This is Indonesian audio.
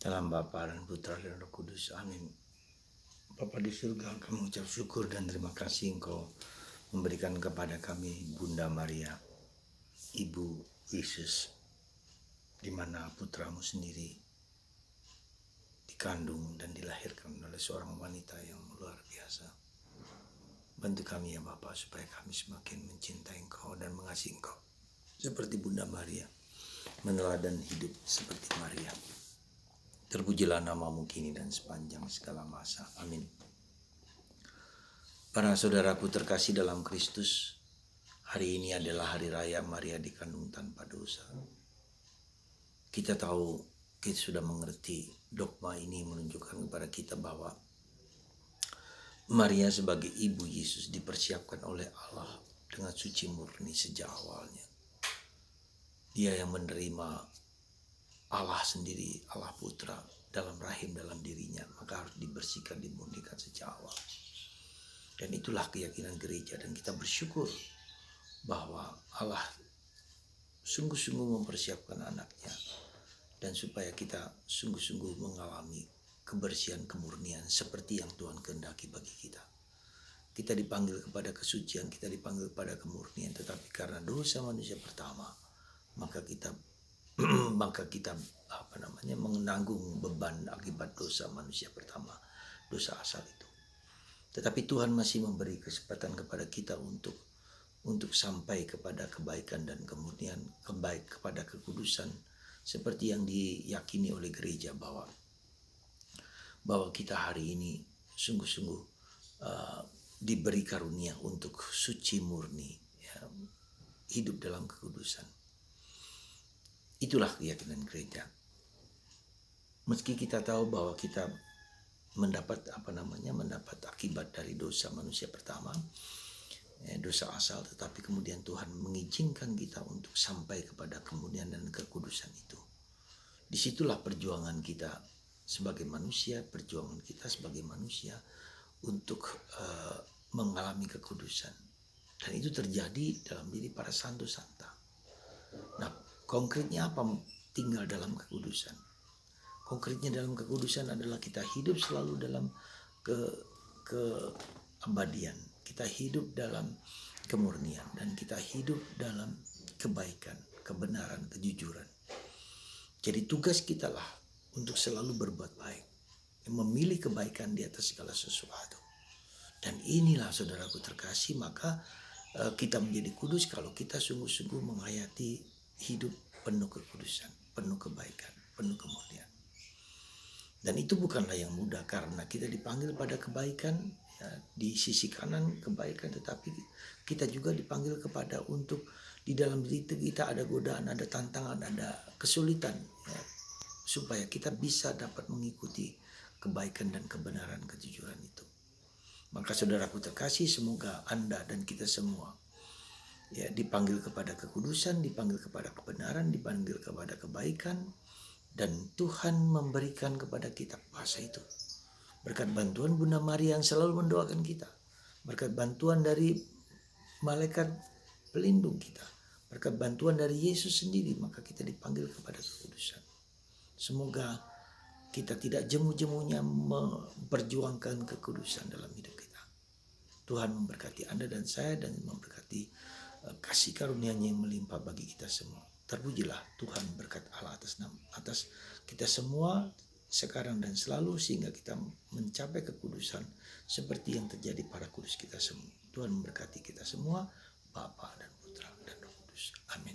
Dalam Bapa dan Putra dan Roh Kudus. Amin. Bapa di surga, kami ucap syukur dan terima kasih Engkau memberikan kepada kami Bunda Maria, Ibu Yesus, di mana putramu sendiri dikandung dan dilahirkan oleh seorang wanita yang luar biasa. Bantu kami ya Bapa, supaya kami semakin mencintai Engkau dan mengasihi Engkau seperti Bunda Maria, meneladan hidup seperti Maria. Terpujilah namamu kini dan sepanjang segala masa. Amin. Para saudaraku terkasih dalam Kristus, hari ini adalah hari raya Maria dikandung tanpa dosa. Kita tahu, kita sudah mengerti dogma ini menunjukkan kepada kita bahwa Maria sebagai ibu Yesus dipersiapkan oleh Allah dengan suci murni sejak awalnya. Dia yang menerima Allah sendiri, Allah Putra dalam rahim dalam dirinya, maka harus dibersihkan, dimurnikan sejak awal. Dan itulah keyakinan gereja, dan kita bersyukur bahwa Allah sungguh-sungguh mempersiapkan anaknya, dan supaya kita sungguh-sungguh mengalami kebersihan, kemurnian seperti yang Tuhan kehendaki bagi kita. Kita dipanggil kepada kesucian, kita dipanggil kepada kemurnian, tetapi karena dosa manusia pertama, maka kita menanggung beban akibat dosa manusia pertama, dosa asal itu. Tetapi Tuhan masih memberi kesempatan kepada kita untuk sampai kepada kebaikan dan kemurnian, kepada kekudusan, seperti yang diyakini oleh gereja bahwa kita hari ini sungguh-sungguh diberi karunia untuk suci murni, ya, hidup dalam kekudusan. Itulah keyakinan gereja. Meski kita tahu bahwa kita mendapat akibat dari dosa manusia pertama, dosa asal, tetapi kemudian Tuhan mengizinkan kita untuk sampai kepada kemurnian dan kekudusan itu. Disitulah perjuangan kita sebagai manusia, perjuangan kita sebagai manusia untuk mengalami kekudusan. Dan itu terjadi dalam diri para santo santa. Nah, konkretnya apa tinggal dalam kekudusan? Konkretnya dalam kekudusan adalah kita hidup selalu dalam keabadian. Kita hidup dalam kemurnian, dan kita hidup dalam kebaikan, kebenaran, kejujuran. Jadi tugas kita lah untuk selalu berbuat baik, memilih kebaikan di atas segala sesuatu. Dan inilah saudaraku terkasih, maka kita menjadi kudus kalau kita sungguh-sungguh menghayati hidup penuh kekudusan, penuh kebaikan, penuh kemurnian. Dan itu bukanlah yang mudah, karena kita dipanggil pada kebaikan, ya, di sisi kanan kebaikan, tetapi kita juga dipanggil kepada untuk di dalam diri kita ada godaan, ada tantangan, ada kesulitan, ya, supaya kita bisa dapat mengikuti kebaikan dan kebenaran, kejujuran itu. Maka saudaraku terkasih, semoga Anda dan kita semua, ya, dipanggil kepada kekudusan, dipanggil kepada kebenaran, dipanggil kepada kebaikan, dan Tuhan memberikan kepada kita kuasa itu. Berkat bantuan Bunda Maria yang selalu mendoakan kita, berkat bantuan dari malaikat pelindung kita, berkat bantuan dari Yesus sendiri, maka kita dipanggil kepada kekudusan. Semoga kita tidak jemu-jemunya memperjuangkan kekudusan dalam hidup kita. Tuhan memberkati Anda dan saya, dan memberkati kasih karunia-Nya yang melimpah bagi kita semua. Terpujilah Tuhan, berkat Allah atas kita semua sekarang dan selalu, sehingga kita mencapai kekudusan seperti yang terjadi para kudus kita semua. Tuhan memberkati kita semua, Bapa dan Putra dan Roh Kudus. Amin.